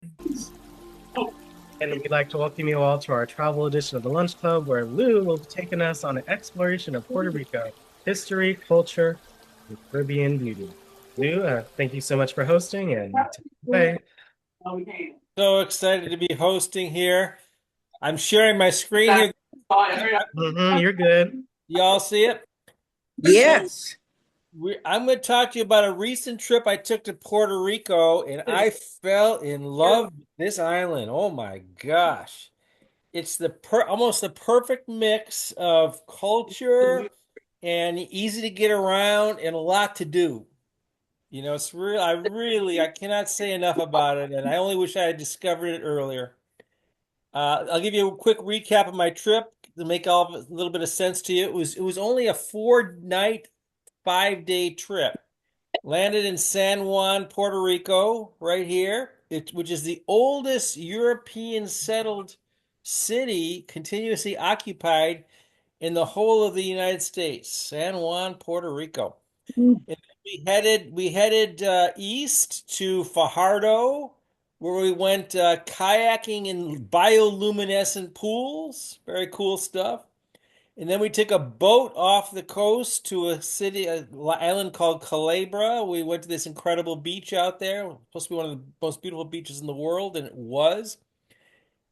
And we'd like to welcome you all to our travel edition of the Lunch Club, where Lou will be taking us on an exploration of Puerto Rico, history, culture, and Caribbean beauty. Lou, thank you so much for hosting and take it away. So excited to be hosting here. I'm sharing my screen here. You're good. Y'all see it? So Yes. I'm going to talk to you about a recent trip I took to Puerto Rico, and I fell in love with this island. Oh my gosh. It's almost the perfect mix of culture and easy to get around and a lot to do. It's real. I cannot say enough about it, and I only wish I had discovered it earlier. I'll give you a quick recap of my trip to make all of it a little bit of sense to you. It was only a 4 night, 5 day trip. Landed in San Juan, Puerto Rico, right here, which is the oldest European settled city continuously occupied in the whole of the United States. San Juan, Puerto Rico. And we headed east to Fajardo, where we went kayaking in bioluminescent pools. Very cool stuff. And then we took a boat off the coast to an island called Calabria. We went to this incredible beach out there. It was supposed to be one of the most beautiful beaches in the world, and it was.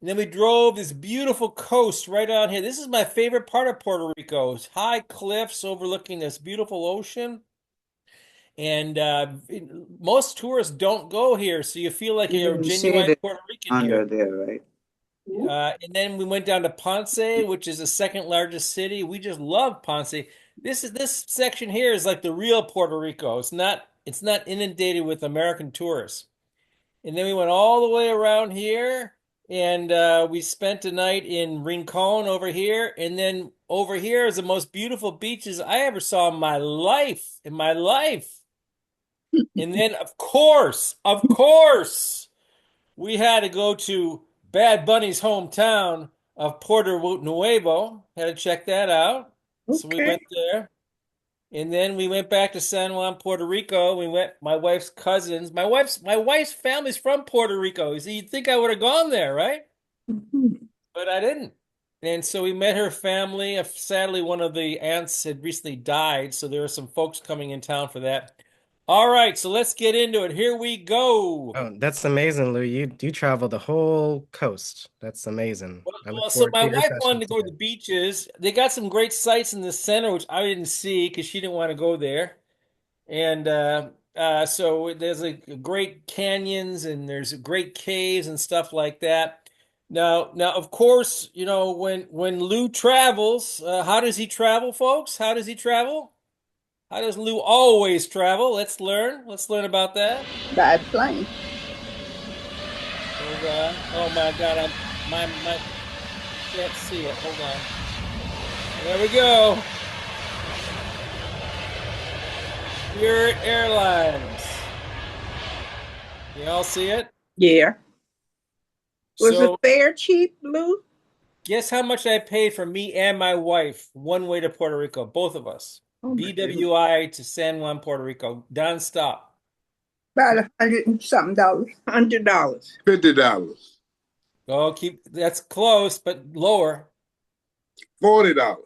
And then we drove this beautiful coast right on here. This is my favorite part of Puerto Rico. It's high cliffs overlooking this beautiful ocean. And most tourists don't go here, so you feel like You you're a didn't see genuine it Puerto Rican under here. there, right? And then we went down to Ponce, which is the second largest city. We just love Ponce. This section here is like the real Puerto Rico. It's not inundated with American tourists. And then we went all the way around here, and we spent a night in Rincon over here. And then over here is the most beautiful beaches I ever saw in my life. In my life. And then, of course, we had to go to Bad Bunny's hometown of Puerto Nuevo. Had to check that out. So we Okay. went there. And then we went back to San Juan, Puerto Rico. We went, my wife's cousins. My wife's family's from Puerto Rico. So you'd think I would have gone there, right? Mhm. But I didn't. And so we met her family. Sadly, one of the aunts had recently died, so there were some folks coming in town for that. All right, so let's get into it. Here we go. Oh, that's amazing, Lou. You travel the whole coast. That's amazing. Well, I look well, so forward my to your wife session wanted to go to today. the beaches. They got some great sites in the center, which I didn't see because she didn't want to go there. And so there's like great canyons and there's great caves and stuff like that. Now, of course, when Lou travels, how does he travel, folks? How does he travel? How does Lou always travel? Let's learn. Let's learn about that. By plane. Hold on. Oh my God, my can't see it. Hold on. There we go. Spirit Airlines. You all see it? Yeah. Was the So fare cheap, Lou? guess how much I paid for me and my wife one way to Puerto Rico, both of us. Oh my goodness. BWI to San Juan, Puerto Rico, non-stop. About $100 and something. $100. $50, Oh, that's close, but lower. $40.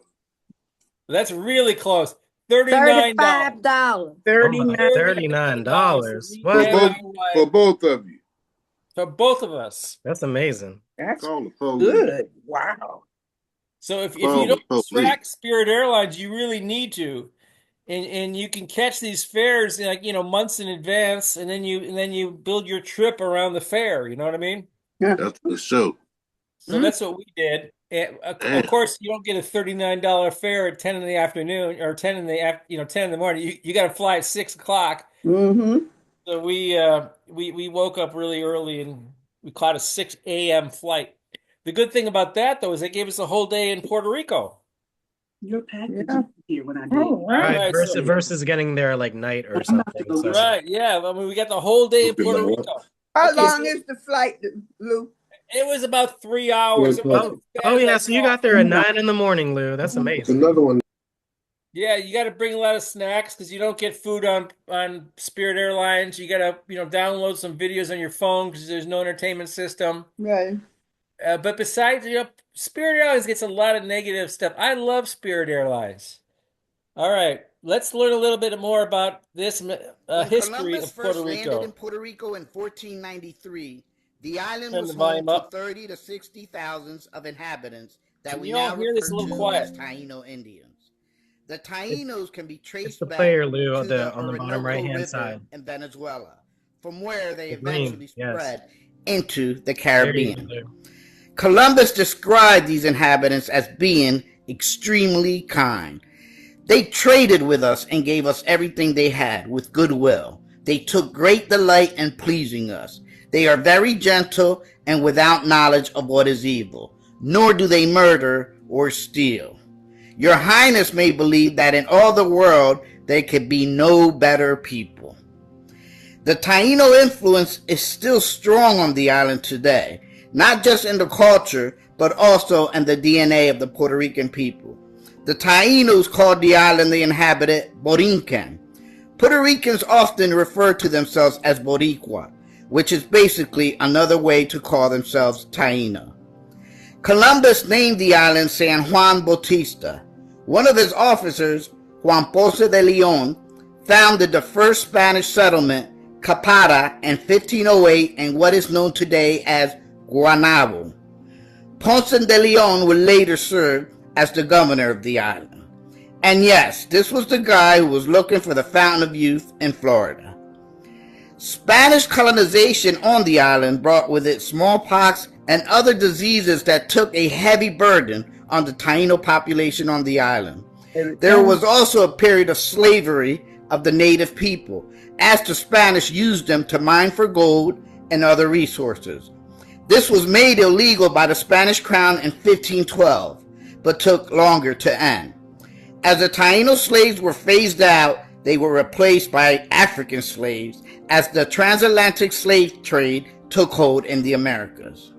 That's really close. $39. $35. Oh my, 39. $39 for $39. me for What? and both my for wife, both of you. for both of us. That's amazing. That's Call the police. good. Wow. So if you Call don't the police. track Spirit Airlines, you really need to. And you can catch these fares like months in advance, and then you build your trip around the fare. You know what I mean? Yeah. That's the show. So that's what we did. And of Damn. course, you don't get a $39 fare at 10 in the afternoon or 10 in the morning. You got to fly at 6 o'clock. Mm-hmm. So we woke up really early and we caught a 6 a.m. flight. The good thing about that though is they gave us a whole day in Puerto Rico. Your package Yeah. is here when I did. All All right. Right, right, so versus getting there like night or I'm about to something. go get So some. right, yeah. I mean, we got the whole day in Puerto Rico. How Okay, long so is the flight, Lou? it was about 3 hours. It wasn't oh, as oh bad as yeah, I so you thought. got there at 9 in the morning, Lou. That's It's amazing. another one. Yeah, you got to bring a lot of snacks because you don't get food on Spirit Airlines. You got to, download some videos on your phone because there's no entertainment system. Right. But besides, Spirit Airlines gets a lot of negative stuff. I love Spirit Airlines. All right, let's learn a little bit more about this When history Columbus of Puerto first landed in Rico. Puerto Rico in 1493, the island Turn was the home volume to up. 30 to 60,000 of inhabitants that Can we you all now hear this refer a little to as quiet? Taino Indians. The It's Tainos can be it's traced the back player, Lou, to the on the bottom right Orinoco hand River side. in Venezuela, from where they The green, eventually yes. spread into the There you go, Caribbean. Lou. Columbus described these inhabitants as being extremely kind. They traded with us and gave us everything they had with goodwill. They took great delight in pleasing us. They are very gentle and without knowledge of what is evil, nor do they murder or steal. Your Highness may believe that in all the world there could be no better people. The Taino influence is still strong on the island today, not just in the culture, but also in the DNA of the Puerto Rican people. The Tainos called the island they inhabited Borinquen. Puerto Ricans often refer to themselves as Boricua, which is basically another way to call themselves Taino. Columbus named the island San Juan Bautista. One of his officers, Juan Ponce de Leon, founded the first Spanish settlement, Capara, in 1508 in what is known today as Guanabo. Ponce de Leon would later serve as the governor of the island. And yes, this was the guy who was looking for the fountain of youth in Florida. Spanish colonization on the island brought with it smallpox and other diseases that took a heavy burden on the Taino population on the island. There was also a period of slavery of the native people, as the Spanish used them to mine for gold and other resources. This was made illegal by the Spanish crown in 1512, but took longer to end. As the Taino slaves were phased out, they were replaced by African slaves as the transatlantic slave trade took hold in the Americas.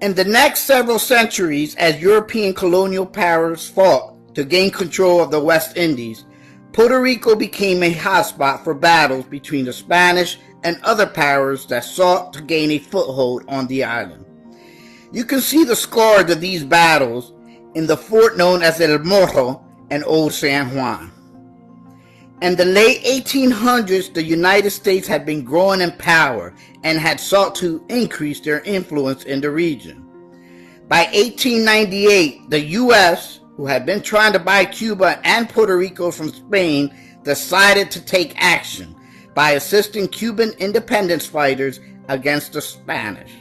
In the next several centuries, as European colonial powers fought to gain control of the West Indies, Puerto Rico became a hotspot for battles between the Spanish and other powers that sought to gain a foothold on the island. You can see the scars of these battles in the fort known as El Morro and Old San Juan. In the late 1800s, the United States had been growing in power and had sought to increase their influence in the region. By 1898, the U.S., who had been trying to buy Cuba and Puerto Rico from Spain, decided to take action by assisting Cuban independence fighters against the Spanish.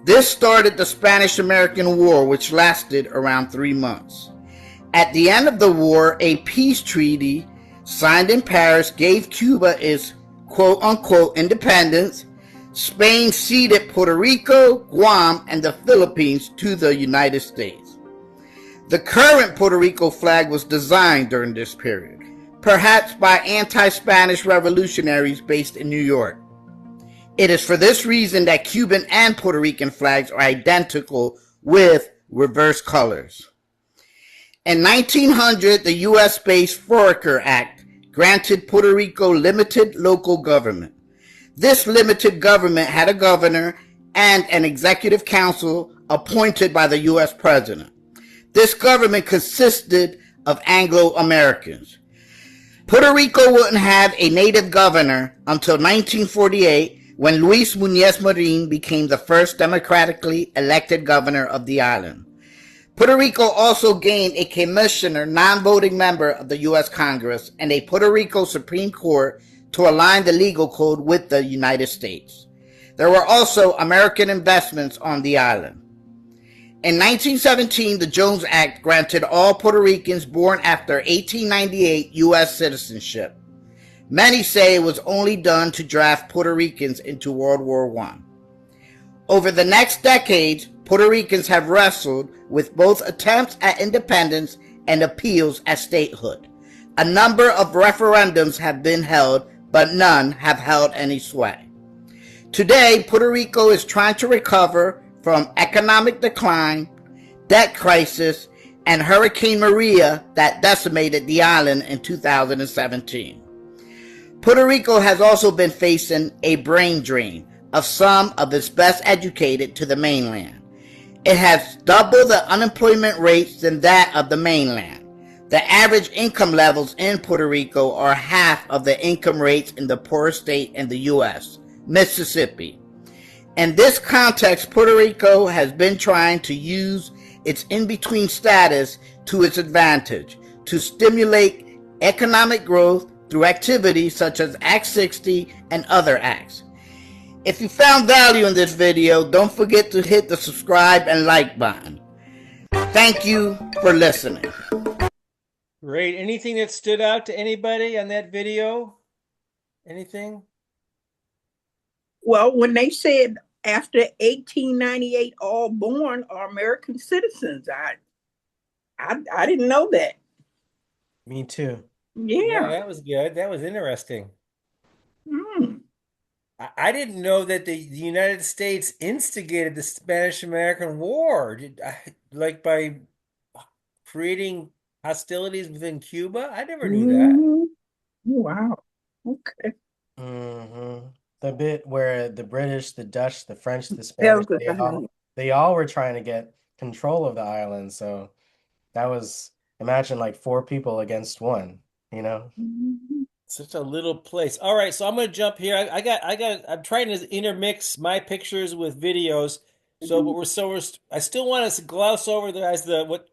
This started the Spanish-American War, which lasted around 3 months. At the end of the war, a peace treaty signed in Paris gave Cuba its quote-unquote independence. Spain ceded Puerto Rico, Guam, and the Philippines to the United States. The current Puerto Rico flag was designed during this period, perhaps by anti-Spanish revolutionaries based in New York. It is for this reason that Cuban and Puerto Rican flags are identical with reverse colors. In 1900, the U.S.-based Foraker Act granted Puerto Rico limited local government. This limited government had a governor and an executive council appointed by the U.S. president. This government consisted of Anglo-Americans. Puerto Rico wouldn't have a native governor until 1948, when Luis Muñoz Marin became the first democratically elected governor of the island. Puerto Rico also gained a commissioner, non-voting member of the U.S. Congress, and a Puerto Rico Supreme Court to align the legal code with the United States. There were also American investments on the island. In 1917, the Jones Act granted all Puerto Ricans born after 1898 U.S. citizenship. Many say it was only done to draft Puerto Ricans into World War I. Over the next decades, Puerto Ricans have wrestled with both attempts at independence and appeals at statehood. A number of referendums have been held, but none have held any sway. Today, Puerto Rico is trying to recover from economic decline, debt crisis, and Hurricane Maria that decimated the island in 2017. Puerto Rico has also been facing a brain drain of some of its best educated to the mainland. It has double the unemployment rates than that of the mainland. The average income levels in Puerto Rico are half of the income rates in the poorest state in the U.S., Mississippi. In this context, Puerto Rico has been trying to use its in-between status to its advantage to stimulate economic growth through activities such as Act 60 and other acts. If you found value in this video, don't forget to hit the subscribe and like button. Thank you for listening. Great. Anything that stood out to anybody on that video? Anything? Well, when they said after 1898, all born are American citizens, I didn't know that. Me too. Yeah, Yeah. that was good. That was interesting. Mm. I didn't know that the United States instigated the Spanish-American War, like by creating hostilities within Cuba. I never knew that. Mhm. Wow. Okay. Mm-hmm. The bit where the British, the Dutch, the French, the That Spanish, was good. they all were trying to get control of the island. So that was, imagine like 4 people against 1, you know? Mhm. Such a little place. All right, so I'm gonna jump here. I'm trying to intermix my pictures with videos. So, but I still want us to gloss over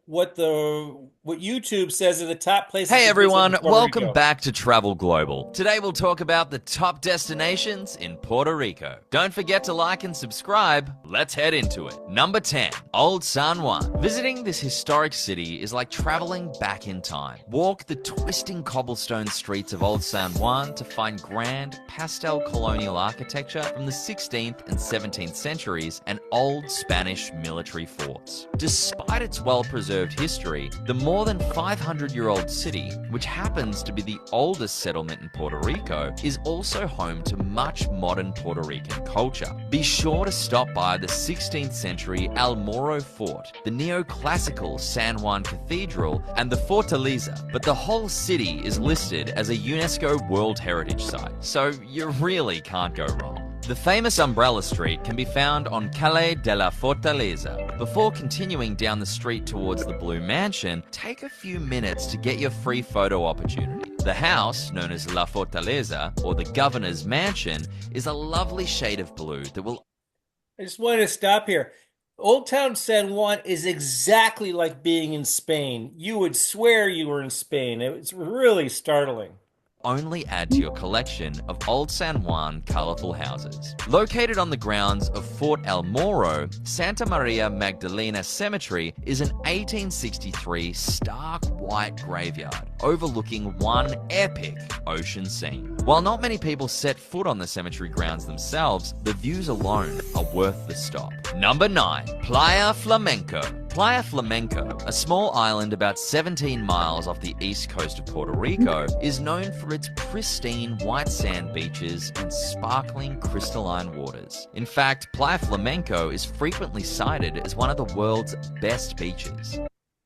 what YouTube says are the top places Hey to visit everyone, in Puerto welcome Rico. back to Travel Global. Today we'll talk about the top destinations in Puerto Rico. Don't forget to like and subscribe. Let's head into it. Number 10, Old San Juan. Visiting this historic city is like traveling back in time. Walk the twisting cobblestone streets of Old San Juan to find grand pastel colonial architecture from the 16th and 17th centuries and old Spanish military forts. Despite its well-preserved history, the more than 500-year-old city, which happens to be the oldest settlement in Puerto Rico, is also home to much modern Puerto Rican culture. Be sure to stop by the 16th century El Morro Fort, the neoclassical San Juan Cathedral, and the Fortaleza, but the whole city is listed as a UNESCO World Heritage Site, so you really can't go wrong. The famous Umbrella Street can be found on Calle de la Fortaleza. Before continuing down the street towards the Blue Mansion, take a few minutes to get your free photo opportunity. The house, known as La Fortaleza, or the Governor's Mansion, is a lovely shade of blue that will... I just wanted to stop here. Old Town San Juan is exactly like being in Spain. You would swear you were in Spain. It's really startling. Only add to your collection of old San Juan colorful houses. Located on the grounds of Fort El Morro, Santa Maria Magdalena Cemetery is an 1863 stark white graveyard overlooking one epic ocean scene. While not many people set foot on the cemetery grounds themselves, the views alone are worth the stop. Number 9, Playa Flamenco. Playa Flamenco, a small island about 17 miles off the east coast of Puerto Rico, is known for its pristine white sand beaches and sparkling crystalline waters. In fact, Playa Flamenco is frequently cited as one of the world's best beaches.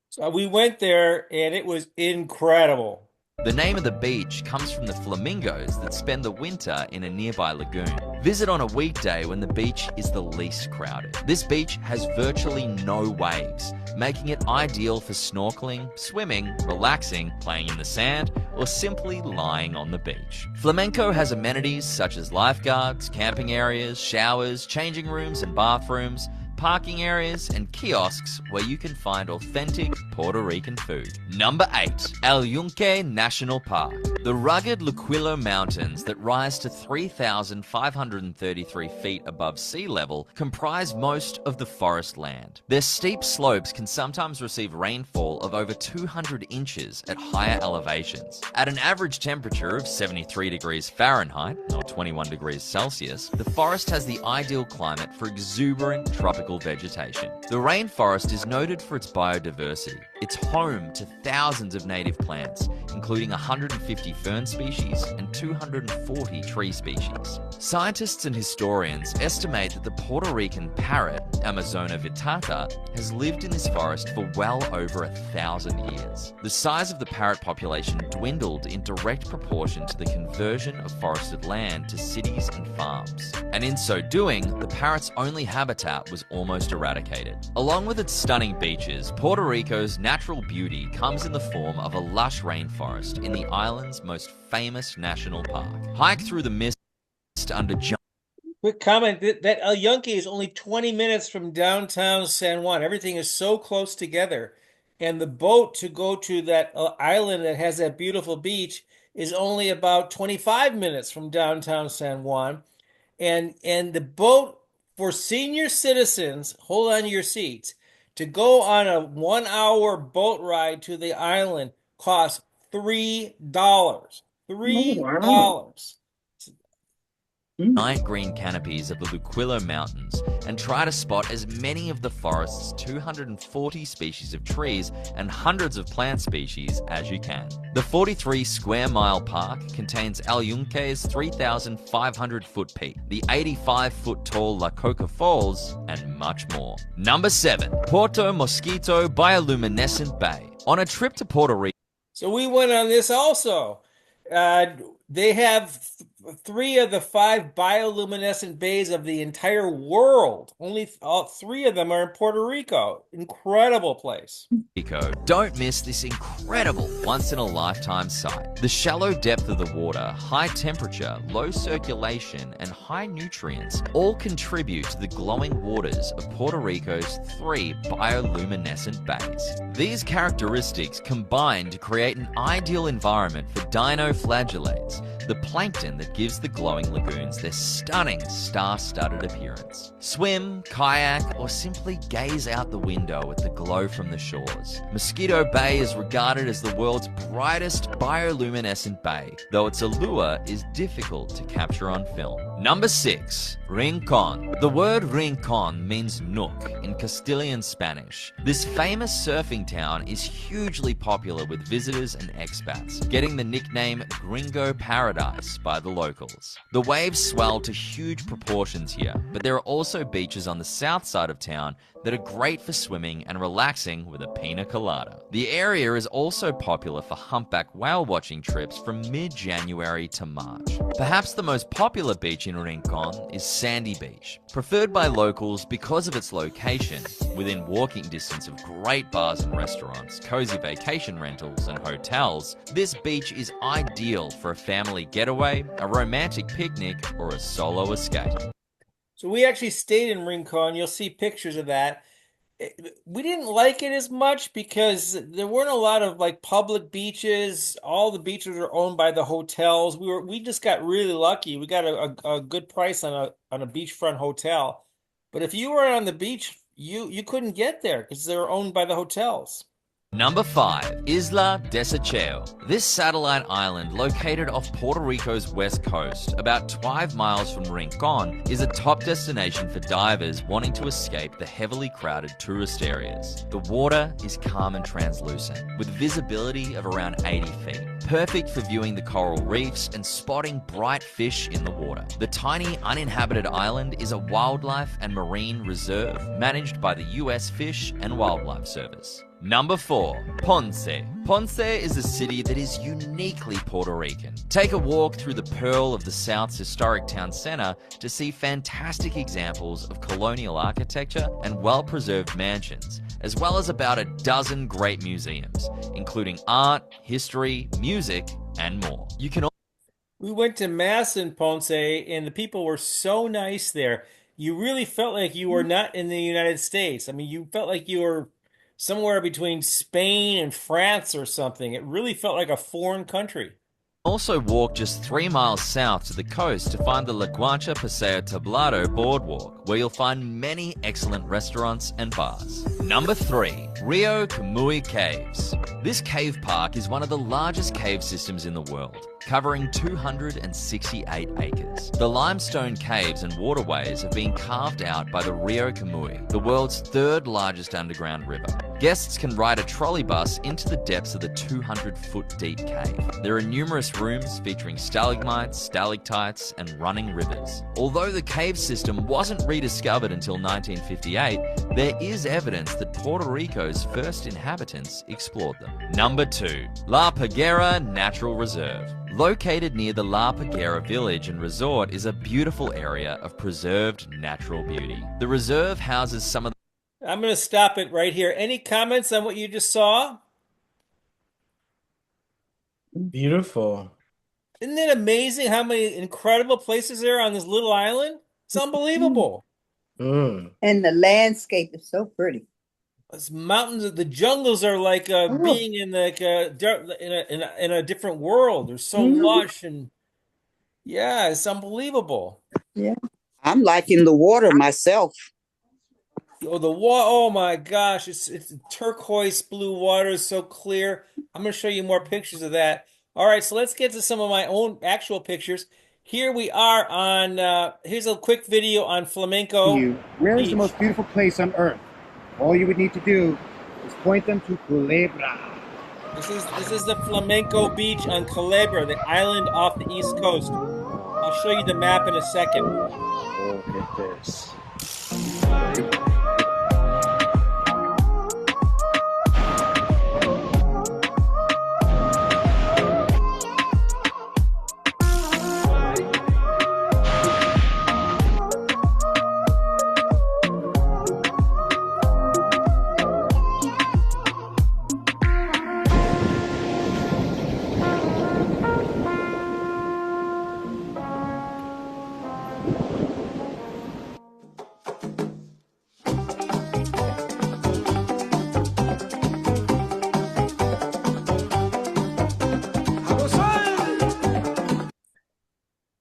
So we went there and it was incredible. The name of the beach comes from the flamingos that spend the winter in a nearby lagoon. Visit on a weekday when the beach is the least crowded. This beach has virtually no waves, making it ideal for snorkeling, swimming, relaxing, playing in the sand, or simply lying on the beach. Flamenco has amenities such as lifeguards, camping areas, showers, changing rooms and bathrooms, parking areas, and kiosks where you can find authentic Puerto Rican food. Number 8, El Yunque National Park. The rugged Luquillo Mountains that rise to 3,533 feet above sea level comprise most of the forest land. Their steep slopes can sometimes receive rainfall of over 200 inches at higher elevations. At an average temperature of 73 degrees Fahrenheit, or 21 degrees Celsius, the forest has the ideal climate for exuberant tropical vegetation. The rainforest is noted for its biodiversity. It's home to thousands of native plants, including 150 fern species and 240 tree species. Scientists and historians estimate that the Puerto Rican parrot, Amazona vittata, has lived in this forest for well over 1,000 years. The size of the parrot population dwindled in direct proportion to the conversion of forested land to cities and farms. And in so doing, the parrot's only habitat was almost eradicated. Along with its stunning beaches, Puerto Rico's natural beauty comes in the form of a lush rainforest in the island's most famous national park. Hike through the mist under Quick comment, that El Yunque is only 20 minutes from downtown San Juan. Everything is so close together. And the boat to go to that island that has that beautiful beach is only about 25 minutes from downtown San Juan. And the boat for senior citizens, hold on to your seats, to go on a 1-hour boat ride to the island costs $3. $3. wow. giant green canopies of the Luquillo Mountains and try to spot as many of the forest's 240 species of trees and hundreds of plant species as you can. The 43 square mile park contains El Yunque's 3,500-foot peak, the 85-foot tall La Coca Falls, and much more. Number 7. Puerto Mosquito Bioluminescent Bay. On a trip to Puerto Rico. So we went on this also. They have 3 of the 5 bioluminescent bays of the entire world. Only 3 of them are in Puerto Rico. Incredible place. Don't miss this incredible once-in-a-lifetime sight. The shallow depth of the water, high temperature, low circulation, and high nutrients all contribute to the glowing waters of Puerto Rico's 3 bioluminescent bays. These characteristics combine to create an ideal environment for dinoflagellates, the plankton that gives the glowing lagoons their stunning star-studded appearance. Swim, kayak, or simply gaze out the window at the glow from the shores. Mosquito Bay is regarded as the world's brightest bioluminescent bay, though its allure is difficult to capture on film. Number 6. Rincon. The word rincon means nook in Castilian Spanish. This famous surfing town is hugely popular with visitors and expats, getting the nickname Gringo Paradise by the locals. The waves swell to huge proportions here, but there are also beaches on the south side of town that are great for swimming and relaxing with a pina colada. The area is also popular for humpback whale watching trips from mid-January to March. Perhaps the most popular beach in Rincon is Sandy Beach, preferred by locals because of its location, within walking distance of great bars and restaurants, cozy vacation rentals, and hotels. This beach is ideal for a family getaway, a romantic picnic, or a solo escape. So we actually stayed in Rincon. You'll see pictures of that. We didn't like it as much because there weren't a lot of like public beaches. All the beaches are owned by the hotels. We just got really lucky. We got a good price on a beachfront hotel. But if you were on the beach, you couldn't get there because they were owned by the hotels. Number 5. Isla Desecheo. This satellite island, located off Puerto Rico's west coast, about 5 miles from Rincon, is a top destination for divers wanting to escape the heavily crowded tourist areas. The water is calm and translucent, with visibility of around 80 feet. Perfect for viewing the coral reefs and spotting bright fish in the water. The tiny uninhabited island is a wildlife and marine reserve managed by the U.S. Fish and Wildlife Service. Number 4. Ponce. Ponce is a city that is uniquely Puerto Rican. Take a walk through the pearl of the South's historic town center to see fantastic examples of colonial architecture and well-preserved mansions, as well as about a dozen great museums, including art, history, music, and more. We went to Mass in Ponce, and the people were so nice there. You really felt like you were not in the United States. I mean, you felt like you were somewhere between Spain and France or something. It really felt like a foreign country. Also walk just 3 miles south to the coast to find the La Guancha Paseo Tablado boardwalk, where you'll find many excellent restaurants and bars. Number 3, Rio Kamui Caves. This cave park is one of the largest cave systems in the world, covering 268 acres. The limestone caves and waterways have been carved out by the Rio Kamui, the world's 3rd largest underground river. Guests can ride a trolley bus into the depths of the 200-foot deep cave. There are numerous rooms featuring stalagmites, stalactites, and running rivers. Although the cave system wasn't rediscovered until 1958, there is evidence that Puerto Rico's first inhabitants explored them. Number 2, La Peguera Natural Reserve. Located near the La Peguera village and resort is a beautiful area of preserved natural beauty. The reserve houses some of the I'm going to stop it right here. Any comments on what you just saw? Beautiful. Isn't it amazing how many incredible places there are on this little island? It's unbelievable. Mm. And the landscape is so pretty. Those mountains, the jungles are like being in like in a different world. They're so lush and yeah, it's unbelievable. Yeah. I'm liking the water myself. Oh, the water! Oh my gosh, it's turquoise blue water, is so clear. I'm going to show you more pictures of that. All right, so let's get to some of my own actual pictures. Here we are on. Here's a quick video on Flamenco. Where is Beach. the most beautiful place on earth? All you would need to do is point them to Culebra. This is the Flamenco Beach on Culebra, the island off the east coast. I'll show you the map in a second. Look at this.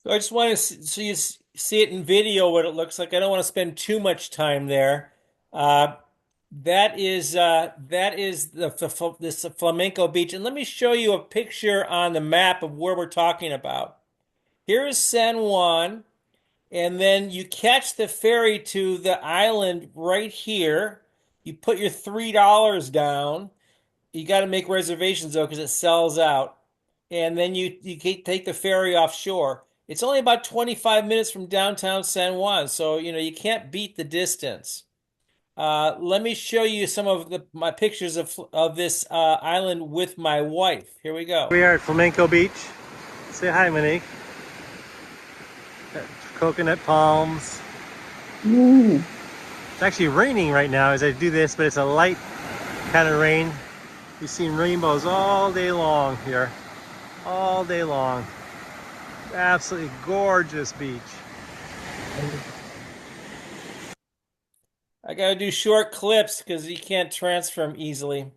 So I just want to so you see it in video what it looks like. I don't want to spend too much time there. That is this Flamenco Beach, and let me show you a picture on the map of where we're talking about. Here is San Juan, and then you catch the ferry to the island right here. You put your $3 down. You got to make reservations though because it sells out, and then you take the ferry offshore. It's only about 25 minutes from downtown San Juan, so you can't beat the distance. Let me show you some of my pictures of this island with my wife. Here we go. We are at Flamenco Beach. Say hi, Monique. Coconut palms. It's actually raining right now as I do this, but it's a light kind of rain. We've seen rainbows all day long here. All day long. Absolutely gorgeous beach. I gotta do short clips because you can't transfer them easily.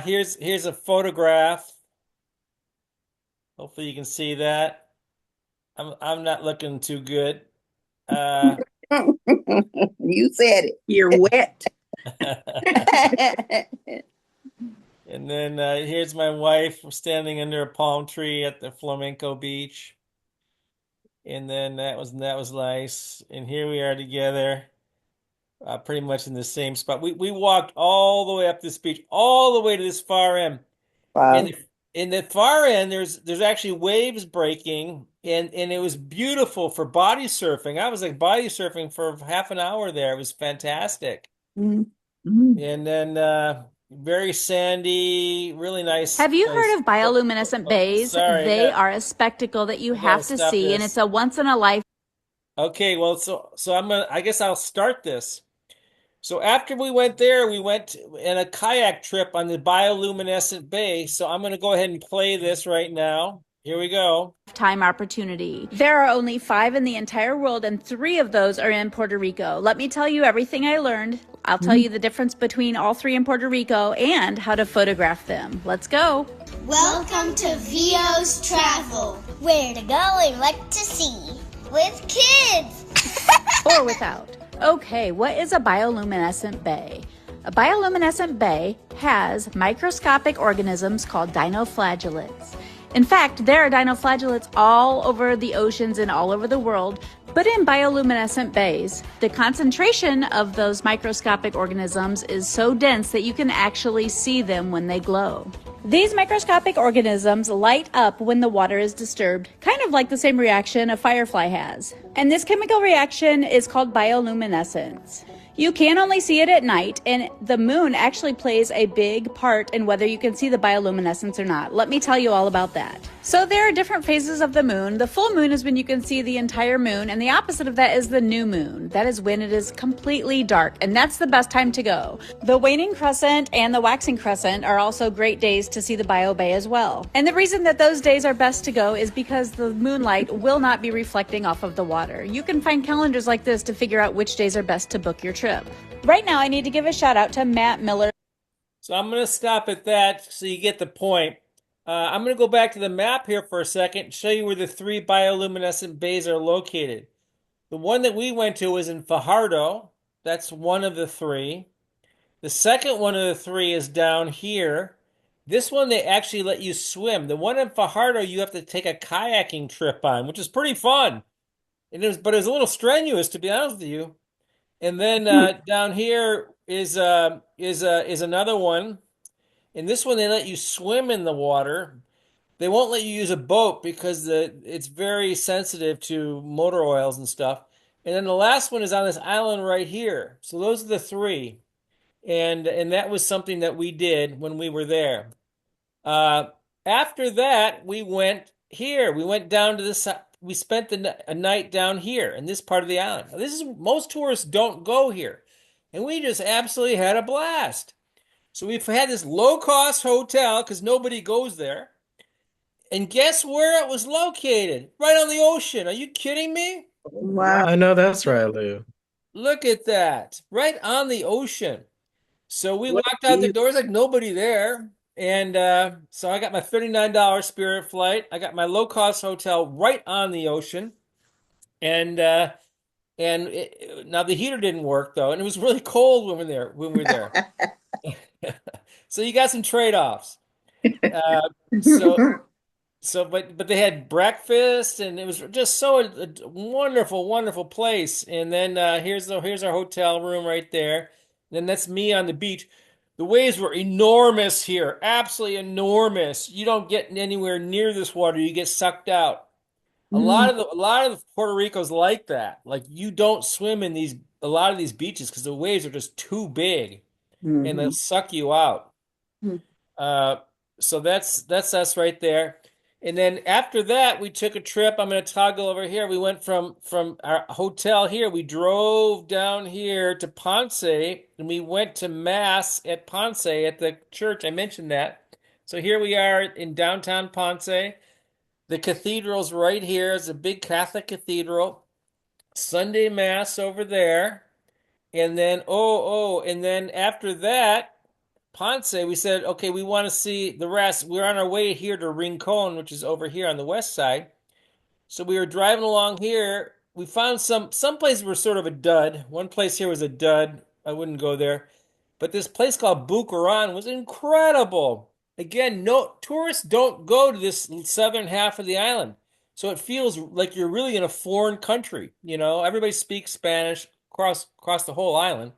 Here's a photograph. Hopefully you can see that. I'm not looking too good. You said it. You're wet. And then here's my wife standing under a palm tree at the Flamenco Beach. And then that was nice. And here we are together, pretty much in the same spot. We walked all the way up this beach, all the way to this far end. Wow. In the far end, there's actually waves breaking, and it was beautiful for body surfing. I was like body surfing for half an hour there. It was fantastic. Mm-hmm. And then very sandy, really nice. Have you place. heard of bioluminescent bays? Sorry, They are a spectacle that you have to stop see, and this. it's a once in a life. Okay, well, so I guess I'll start this. So after we went there, we went in a kayak trip on the bioluminescent bay. So I'm going to go ahead and play this right now. Here we go. Time opportunity. There are only 5 in the entire world, and 3 of those are in Puerto Rico. Let me tell you everything I learned. I'll tell you the difference between all 3 in Puerto Rico and how to photograph them. Let's go. Welcome to VO's Travel. Where to go and what to see. With kids. Or without. Okay, what is a bioluminescent bay? A bioluminescent bay has microscopic organisms called dinoflagellates. In fact, there are dinoflagellates all over the oceans and all over the world, but in bioluminescent bays, the concentration of those microscopic organisms is so dense that you can actually see them when they glow. These microscopic organisms light up when the water is disturbed, kind of like the same reaction a firefly has. And this chemical reaction is called bioluminescence. You can only see it at night, and the moon actually plays a big part in whether you can see the bioluminescence or not. Let me tell you all about that. So there are different phases of the moon. The full moon is when you can see the entire moon, and the opposite of that is the new moon. That is when it is completely dark, and that's the best time to go. The waning crescent and the waxing crescent are also great days to see the bio bay as well. And the reason that those days are best to go is because the moonlight will not be reflecting off of the water. You can find calendars like this to figure out which days are best to book your trip. Right now, I need to give a shout out to Matt Miller. So I'm going to stop at that so you get the point. I'm going to go back to the map here for a second and show you where the 3 bioluminescent bays are located. The one that we went to was in Fajardo. That's one of the 3. The second one of the 3 is down here. This one, they actually let you swim. The one in Fajardo, you have to take a kayaking trip on, which is pretty fun. But it was a little strenuous, to be honest with you. And then down here is another one. And this one, they let you swim in the water. They won't let you use a boat because it's very sensitive to motor oils and stuff. And then the last one is on this island right here. So those are the 3. And that was something that we did when we were there. After that, we went here. We went down to this. We spent a night down here in this part of the island. Now, most tourists don't go here, and we just absolutely had a blast. So we've had this low-cost hotel because nobody goes there. And guess where it was located? Right on the ocean. Are you kidding me? Wow. I know that's right, Lou. Look at that. Right on the ocean. So we What walked out the is- doors like nobody there. And so I got my $39 Spirit flight. I got my low-cost hotel right on the ocean. And now the heater didn't work though, and it was really cold when we were there. So you got some trade-offs. But they had breakfast, and it was just a wonderful, wonderful place. And then here's our hotel room right there. Then that's me on the beach. The waves were enormous here, absolutely enormous. You don't get anywhere near this water; you get sucked out. A lot of Puerto Rico's like that. Like you don't swim in a lot of these beaches because the waves are just too big, and they'll suck you out. So that's us right there. And then after that, we took a trip. I'm going to toggle over here. We went from our hotel here. We drove down here to Ponce, and we went to Mass at Ponce at the church. I mentioned that. So here we are in downtown Ponce. The cathedral's right here. It's a big Catholic cathedral. Sunday Mass over there. And then, and then after that, Ponce, we said, okay, we want to see the rest. We're on our way here to Rincon, which is over here on the west side. So we were driving along here. We found some places were sort of a dud. One place here was a dud. I wouldn't go there. But this place called Bucaran was incredible. Again, no tourists don't go to this southern half of the island. So it feels like you're really in a foreign country. Everybody speaks Spanish across the whole island.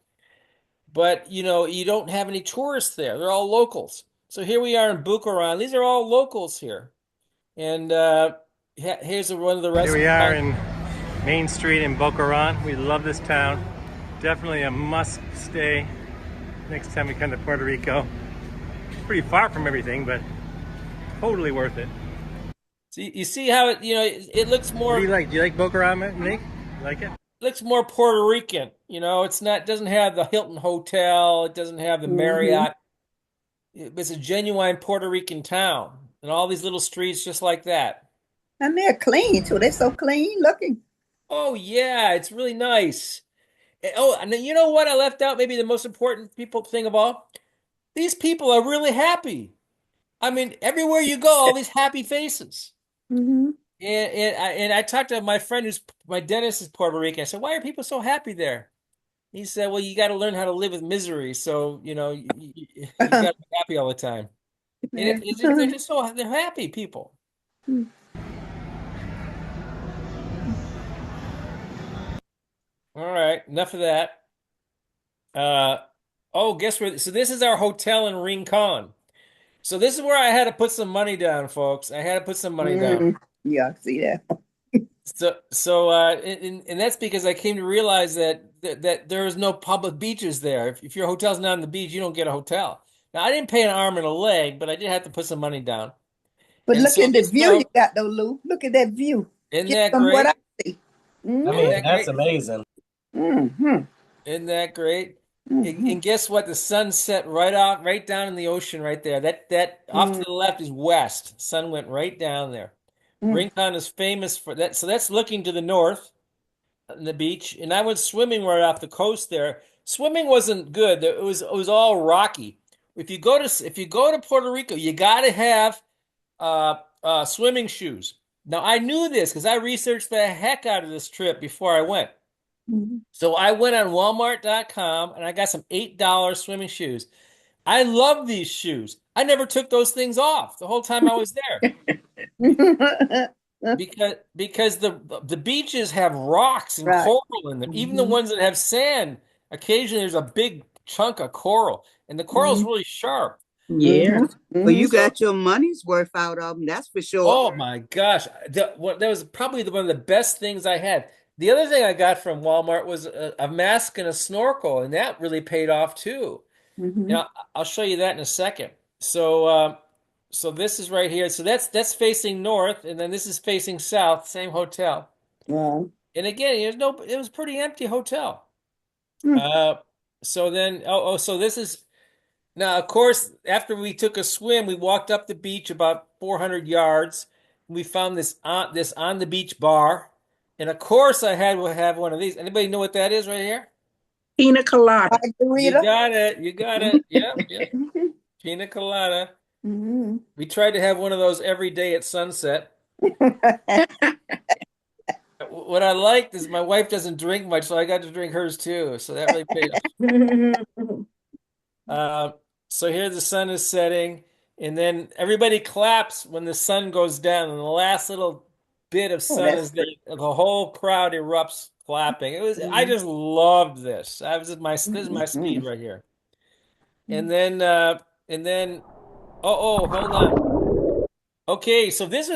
But, you don't have any tourists there. They're all locals. So here we are in Bucaran. These are all locals here. And here's one of the restaurants. Here we are in Main Street in Boca Raton. We love this town. Definitely a must stay next time we come to Puerto Rico. Pretty far from everything, but totally worth it. So you see how it looks more. What do you like? Do you like Boca Raton, Nick? You like it? Looks more Puerto Rican. It doesn't have the Hilton Hotel. It doesn't have the Marriott. It's a genuine Puerto Rican town, and all these little streets just like that. And they're clean too. They're so clean looking. Oh yeah, it's really nice. And you know what I left out? Maybe the most important thing of all. These people are really happy. I mean, everywhere you go, all these happy faces. Mm-hmm. And I talked to my friend my dentist is Puerto Rican. I said, why are people so happy there? He said, "Well, you got to learn how to live with misery. So, you got to be happy all the time." And they're just they're happy people. All right, enough of that. Guess where? So this is our hotel in Rincon. So this is where I had to put some money down, folks. I had to put some money down. Yeah, I see that. And that's because I came to realize that there is no public beaches there. If your hotel's not on the beach, you don't get a hotel. Now I didn't pay an arm and a leg, but I did have to put some money down. But And look so at the this view you got though, Lou. Look at that view. Isn't Get that from what great? I see. I Mm-hmm. mean, that's amazing. Mm-hmm. Isn't that great? Mm-hmm. And guess what? The sun set right down in the ocean right there. That off to the left is west. Sun went right down there. Rincon is famous for that. So that's looking to the north on the beach. And I went swimming right off the coast there. Swimming wasn't good. It was all rocky. If you go to Puerto Rico, you got to have swimming shoes. Now I knew this because I researched the heck out of this trip before I went. So I went on Walmart.com and I got some $8 swimming shoes. I love these shoes. I never took those things off the whole time I was there. Because the beaches have rocks and coral in them. Even the ones that have sand, occasionally there's a big chunk of coral, and the coral's really sharp. Yeah. Well, you got your money's worth out of them, that's for sure. Oh my gosh, that was probably one of the best things I had. The other thing I got from Walmart was a mask and a snorkel, and that really paid off too. I'll show you that in a second. So this is right here. So that's facing north, and then this is facing south. Same hotel. Yeah. And again, it was a pretty empty hotel. So then, so this is now. Of course, after we took a swim, we walked up the beach about 400 yards. We found this on the beach bar. And of course, I had to have one of these. Anybody know what that is right here? Pina colada. You got it. You got it. Yep. Pina colada. We tried to have one of those every day at sunset. What I liked is my wife doesn't drink much, so I got to drink hers too. So that really paid off. So here the sun is setting, and then everybody claps when the sun goes down, and the last little bit of sun is there. The whole crowd erupts clapping. I just loved this. This is my speed right here. And then hold on. Okay, so this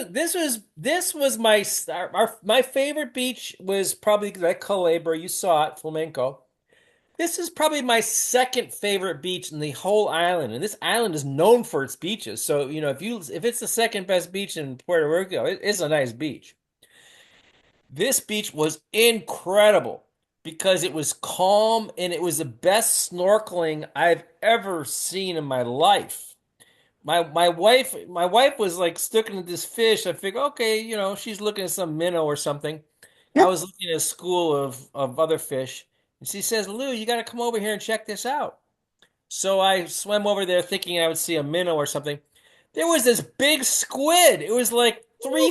was my favorite beach was probably that Culebra. You saw it, Flamenco. This is probably my second favorite beach in the whole island, and this island is known for its beaches. So if it's the second best beach in Puerto Rico, it's a nice beach. This beach was incredible because it was calm and it was the best snorkeling I've ever seen in my life. My wife was like sticking at this fish. I figured, okay, she's looking at some minnow or something. I was looking at a school of other fish. And she says, "Lou, you got to come over here and check this out." So I swam over there thinking I would see a minnow or something. There was this big squid. It was like 3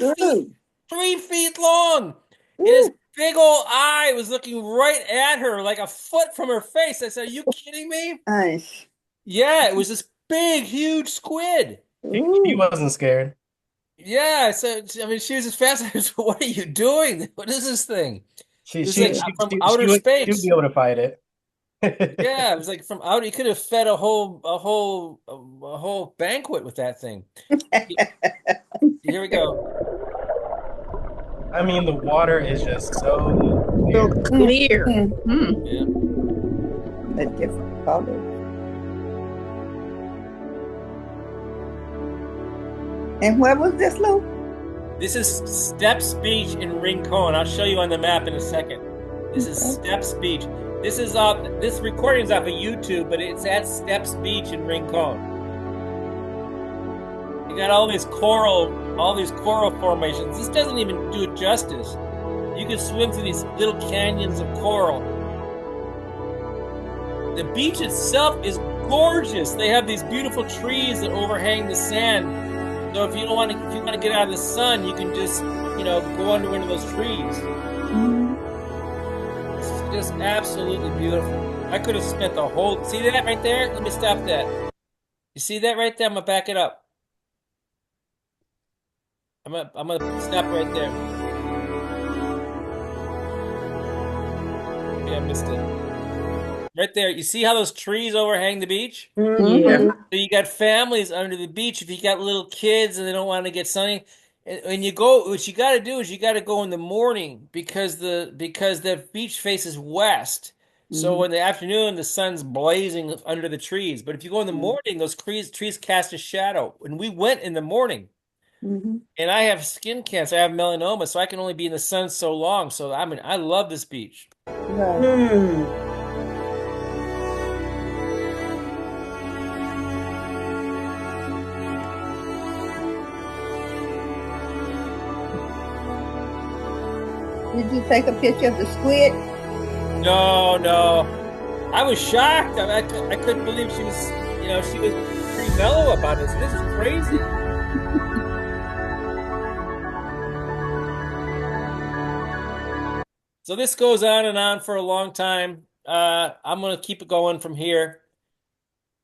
feet long. And his big old eye was looking right at her, like a foot from her face. I said, "Are you kidding me?" Nice. Yeah, it was this big, huge squid. He wasn't scared. Yeah, so I mean, she was as fascinated. What are you doing? What is this thing? It was like from outer space. She would be able to fight it. Yeah, it was like from outer. You could have fed a whole banquet with that thing. Here we go. I mean, the water is just so clear. Yeah. A different color. And where was this, Lou? This is Steps Beach in Rincon. I'll show you on the map in a second. This is Steps Beach. This recording's off of YouTube, but it's at Steps Beach in Rincon. You got all these coral formations. This doesn't even do it justice. You can swim through these little canyons of coral. The beach itself is gorgeous. They have these beautiful trees that overhang the sand. So if you want to get out of the sun, you can just, go under one of those trees. Just absolutely beautiful. I could have spent the whole, see that right there? Let me stop that. You see that right there? I'm gonna back it up. I'm gonna stop right there. Yeah, I missed it. Right there. You see how those trees overhang the beach? Yeah. So you got families under the beach. If you got little kids and they don't want to get sunny, and you go, what you got to do is you got to go in the morning because the beach faces west. So in the afternoon, the sun's blazing under the trees. But if you go in the morning, those trees cast a shadow. And we went in the morning. And I have skin cancer. I have melanoma, so I can only be in the sun so long. So I mean, I love this beach. Did you take a picture of the squid? No, no. I was shocked. I couldn't believe she was, she was pretty mellow about this. This is crazy. So this goes on and on for a long time. I'm gonna keep it going from here.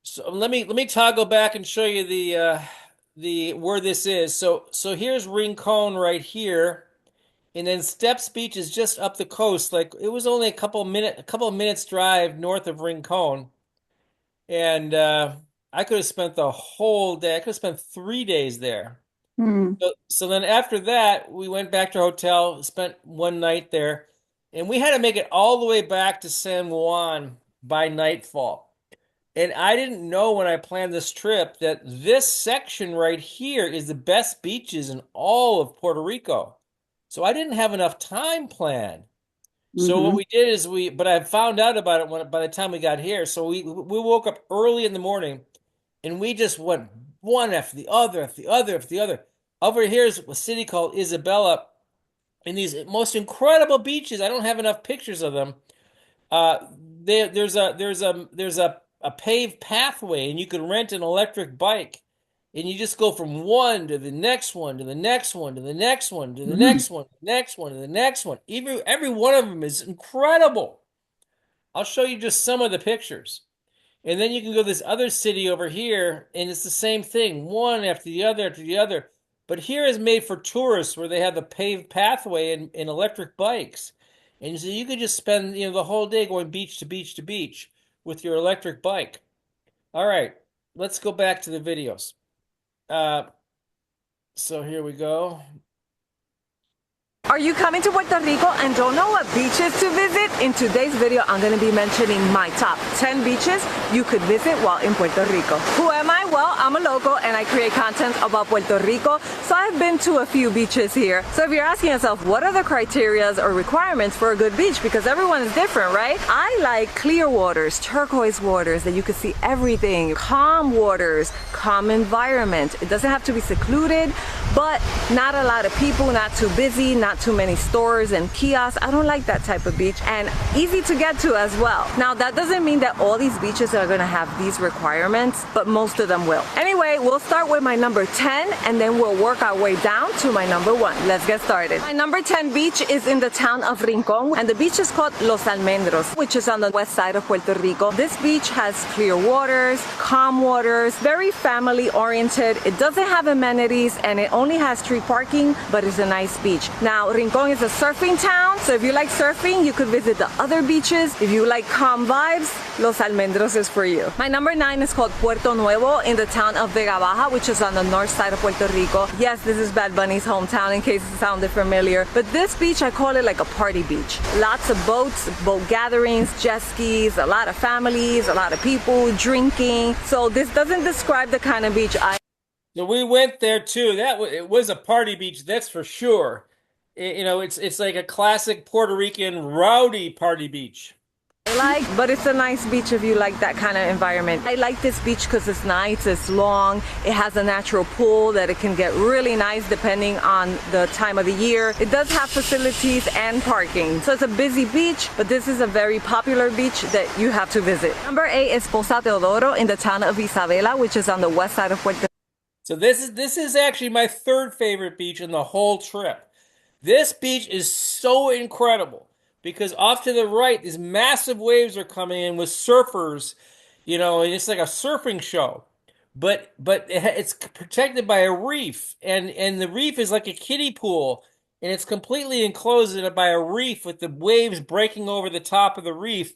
So let me toggle back and show you the where this is. So here's Rincon right here. And then Steps Beach is just up the coast. Like it was only a couple of minutes drive north of Rincon. And I could have spent the whole day. I could have spent 3 days there. So then after that, we went back to our hotel, spent one night there, and we had to make it all the way back to San Juan by nightfall. And I didn't know when I planned this trip that this section right here is the best beaches in all of Puerto Rico. So I didn't have enough time planned. So what we did is but I found out about it by the time we got here. So we woke up early in the morning and we just went one after the other, after the other, after the other. Over here is a city called Isabela, and these most incredible beaches. I don't have enough pictures of them. There's a paved pathway, and you can rent an electric bike, and you just go from one to the next one to the next one to the next one to the next one, next one to the next one. Every one of them is incredible. I'll show you just some of the pictures. And then you can go to this other city over here, and it's the same thing, one after the other after the other. But here is made for tourists where they have a paved pathway and electric bikes. And so you could just spend the whole day going beach to beach to beach with your electric bike. All right, let's go back to the videos. So here we go. Are you coming to Puerto Rico and don't know what beaches to visit? In today's video, I'm going to be mentioning my top 10 beaches you could visit while in Puerto Rico. Who am I? Well, I'm a local and I create content about Puerto Rico, so I've been to a few beaches here. So if you're asking yourself, what are the criteria or requirements for a good beach? Because everyone is different, right? I like clear waters, turquoise waters that you can see everything, calm waters, calm environment. It doesn't have to be secluded, but not a lot of people, not too busy, not too many stores and kiosks. I don't like that type of beach, and easy to get to as well. Now that doesn't mean that all these beaches are gonna have these requirements, but most of them will. Anyway, we'll start with my number 10 and then we'll work our way down to my number 1. Let's get started. My number 10 beach is in the town of Rincon, and the beach is called Los Almendros, which is on the west side of Puerto Rico. This beach has clear waters, calm waters, very family oriented. It doesn't have amenities and it only has street parking, but it's a nice beach. Now Rincon is a surfing town, so if you like surfing, you could visit the other beaches. If you like calm vibes, Los Almendros is for you. My number 9 is called Puerto Nuevo in the town of Vega Baja, which is on the north side of Puerto Rico. Yes, this is Bad Bunny's hometown in case it sounded familiar, but this beach, I call it like a party beach. Lots of boats, boat gatherings, jet skis, a lot of families, a lot of people drinking. So this doesn't describe the kind of beach So we went there too. It was a party beach, that's for sure. It's like a classic Puerto Rican rowdy party beach. like, but it's a nice beach if you like that kind of environment. I like this beach because it's nice, it's long, it has a natural pool that it can get really nice depending on the time of the year. It does have facilities and parking, so it's a busy beach, but this is a very popular beach that you have to visit. Number 8 is Poza Teodoro in the town of Isabela, which is on the west side of Puerto Rico. So this is actually my third favorite beach in the whole trip. This beach is so incredible. because off to the right, these massive waves are coming in with surfers, and it's like a surfing show. But it's protected by a reef, and the reef is like a kiddie pool, and it's completely enclosed by a reef with the waves breaking over the top of the reef,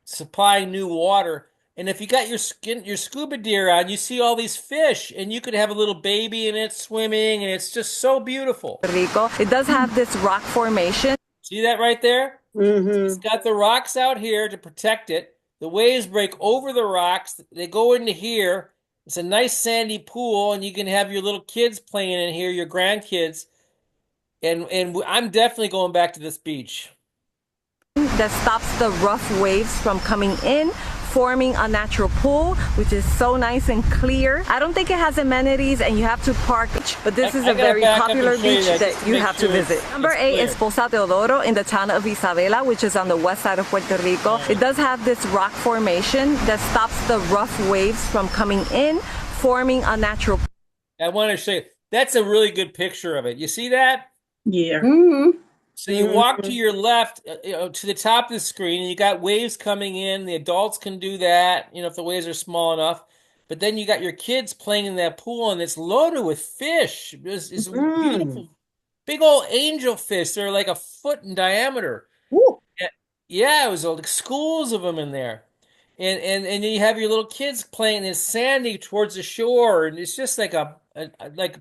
supplying new water. And if you got your scuba gear on, you see all these fish, and you could have a little baby in it swimming, and it's just so beautiful. Rico, it does have this rock formation. See that right there? It's got the rocks out here to protect it. The waves break over the rocks. They go into here. It's a nice sandy pool, and you can have your little kids playing in here, your grandkids. And I'm definitely going back to this beach. That stops the rough waves from coming in, forming a natural pool, which is so nice and clear. I don't think it has amenities and you have to park, but this is a very popular beach that you have to visit. Number 8 is Poza Teodoro in the town of Isabela, which is on the west side of Puerto Rico. It does have this rock formation that stops the rough waves from coming in, forming a natural pool. I want to show you. That's a really good picture of it. You see that? Yeah. So you walk to your left, to the top of the screen, and you got waves coming in. The adults can do that, if the waves are small enough. But then you got your kids playing in that pool, and it's loaded with fish. It's beautiful, big old angel fish. They're like a foot in diameter. Yeah, it was like schools of them in there. And then you have your little kids playing in sandy towards the shore, and it's just like a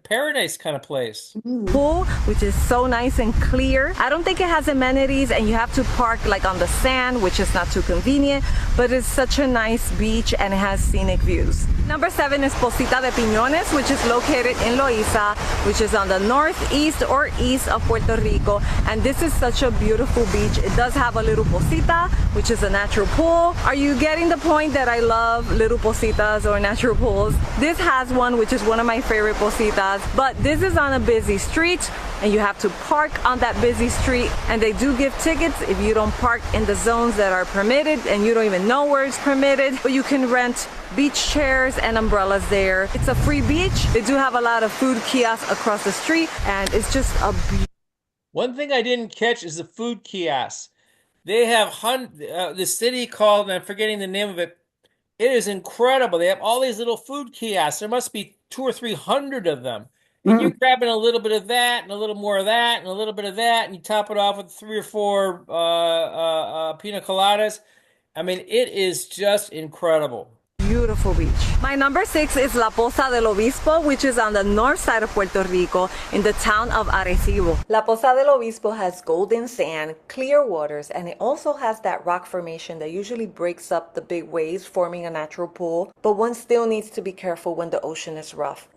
paradise kind of place. Pool, which is so nice and clear. I don't think it has amenities, and you have to park like on the sand, which is not too convenient, but it's such a nice beach and it has scenic views. Number 7 is Posita de Piñones, which is located in Loíza, which is on the northeast or east of Puerto Rico. And this is such a beautiful beach. It does have a little posita, which is a natural pool. Are you getting the point that I love little positas or natural pools? This has one, which is one of my favorite positas, but this is on a busy street and you have to park on that busy street, and they do give tickets if you don't park in the zones that are permitted and you don't even know where it's permitted. But you can rent beach chairs and umbrellas there. It's a free beach. They do have a lot of food kiosks across the street, and it's just a One thing I didn't catch is the food kiosks. They have the city called, and I'm forgetting the name of it. It is incredible. They have all these little food kiosks. There must be 200 or 300 of them. And you're grabbing a little bit of that and a little more of that and a little bit of that, and you top it off with 3 or 4 pina coladas. I mean, it is just incredible. Beautiful beach. My number 6 is La Poza del Obispo, which is on the north side of Puerto Rico in the town of Arecibo. La Poza del Obispo has golden sand, clear waters, and it also has that rock formation that usually breaks up the big waves, forming a natural pool, but one still needs to be careful when the ocean is rough.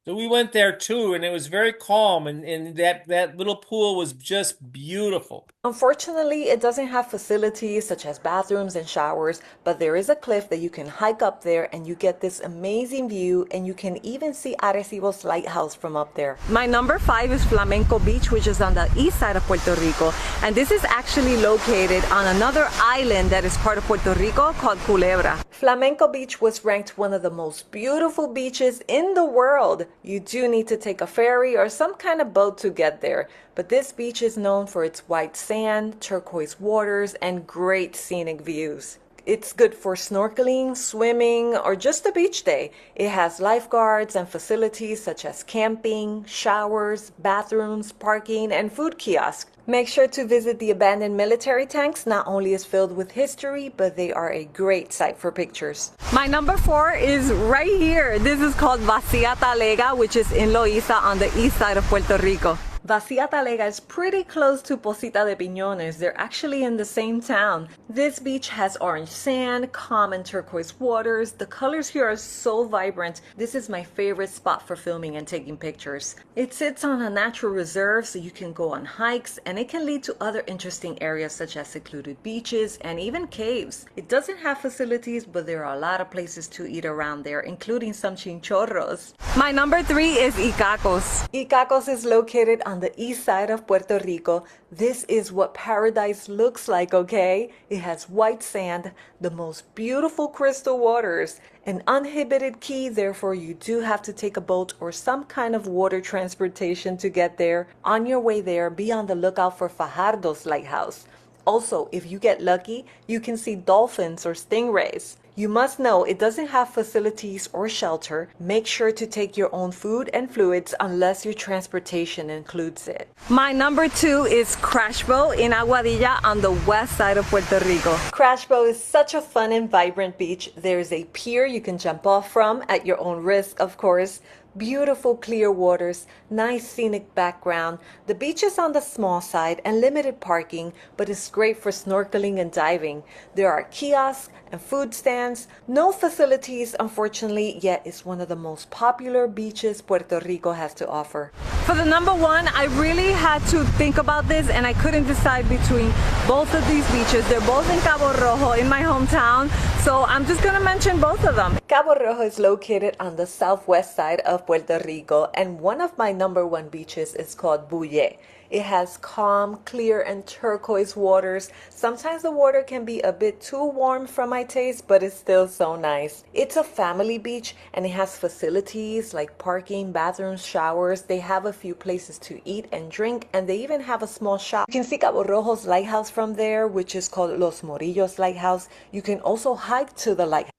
So we went there too, and it was very calm, and that little pool was just beautiful. Unfortunately, it doesn't have facilities such as bathrooms and showers, but there is a cliff that you can hike up there and you get this amazing view, and you can even see Arecibo's lighthouse from up there. My number 5 is Flamenco Beach, which is on the east side of Puerto Rico, and this is actually located on another island that is part of Puerto Rico called Culebra. Flamenco Beach was ranked one of the most beautiful beaches in the world. You do need to take a ferry or some kind of boat to get there, but this beach is known for its white sand, turquoise waters, and great scenic views. It's good for snorkeling, swimming, or just a beach day. It has lifeguards and facilities such as camping, showers, bathrooms, parking, and food kiosks. Make sure to visit the abandoned military tanks. Not only is filled with history, but they are a great site for pictures. My number 4 is right here. This is called Vacía Talega, which is in Loíza on the east side of Puerto Rico. Vacía Talega is pretty close to Posita de Piñones. They're actually in the same town. This beach has orange sand, calm and turquoise waters. The colors here are so vibrant. This is my favorite spot for filming and taking pictures. It sits on a natural reserve, so you can go on hikes, and it can lead to other interesting areas such as secluded beaches and even caves. It doesn't have facilities, but there are a lot of places to eat around there, including some chinchorros. My number 3 is Icacos. Icacos is located on the east side of Puerto Rico. This is what paradise looks like, okay? It has white sand, the most beautiful crystal waters, an uninhibited key, therefore you do have to take a boat or some kind of water transportation to get there. On your way there, be on the lookout for Fajardo's lighthouse. Also, if you get lucky, you can see dolphins or stingrays. You must know it doesn't have facilities or shelter. Make sure to take your own food and fluids unless your transportation includes it. My number 2 is Crash Boat in Aguadilla on the west side of Puerto Rico. Crash Boat is such a fun and vibrant beach. There's a pier you can jump off from at your own risk, of course. Beautiful clear waters, nice scenic background. The beach is on the small side and limited parking, but it's great for snorkeling and diving. There are kiosks and food stands. No facilities, unfortunately, yet it's one of the most popular beaches Puerto Rico has to offer. For the number 1, I really had to think about this and I couldn't decide between both of these beaches. They're both in Cabo Rojo in my hometown, so I'm just gonna mention both of them. Cabo Rojo is located on the southwest side of Puerto Rico, and one of my number 1 beaches is called Bulle. It has calm, clear, and turquoise waters. Sometimes the water can be a bit too warm for my taste, but it's still so nice. It's a family beach and it has facilities like parking, bathrooms, showers. They have a few places to eat and drink, and they even have a small shop. You can see Cabo Rojo's lighthouse from there, which is called Los Morillos Lighthouse. You can also hike to the lighthouse.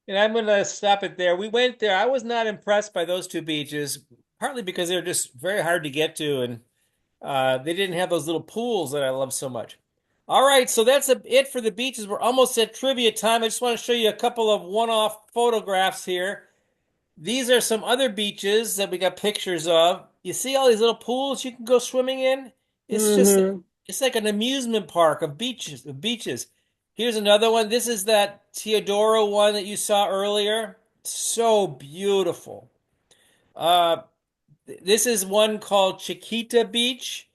And I'm going to stop it there. We went there. I was not impressed by those 2 beaches, partly because they're just very hard to get to, and they didn't have those little pools that I love so much. All right, so that's it for the beaches. We're almost at trivia time. I just want to show you a couple of one-off photographs here. These are some other beaches that we got pictures of. You see all these little pools you can go swimming in? It's like an amusement park of beaches. Here's another one. This is that Teodoro one that you saw earlier. So beautiful. This is one called Chiquita Beach.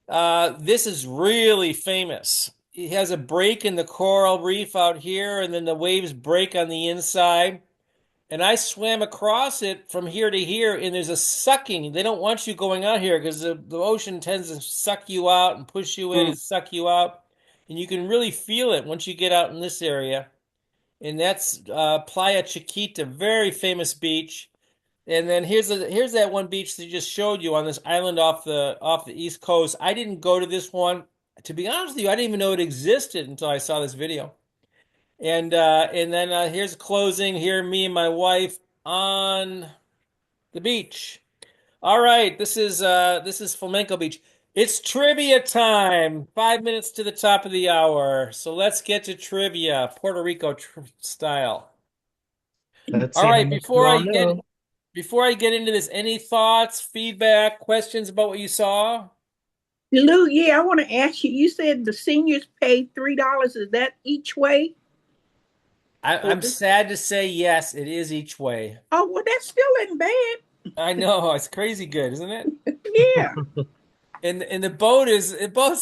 This is really famous. It has a break in the coral reef out here, and then the waves break on the inside. And I swam across it from here to here, and there's a sucking. They don't want you going out here because the ocean tends to suck you out and push you in and suck you out. And you can really feel it once you get out in this area. And that's Playa Chiquita, very famous beach. And then here's that one beach that just showed you on this island off the East Coast. I didn't go to this one. To be honest with you, I didn't even know it existed until I saw this video. And then here's closing. Here, me and my wife on the beach. All right, this is Flamenco Beach. It's trivia time. 5 minutes to the top of the hour. So let's get to trivia, Puerto Rico style. Let's All see how right, much you all know. before I get into this, any thoughts, feedback, questions about what you saw? Lou, yeah, I want to ask you. You said the seniors paid $3. Is that each way? I'm sad to say yes, it is each way. Oh, well, that still isn't bad. I know, it's crazy good, isn't it? Yeah. And the boat's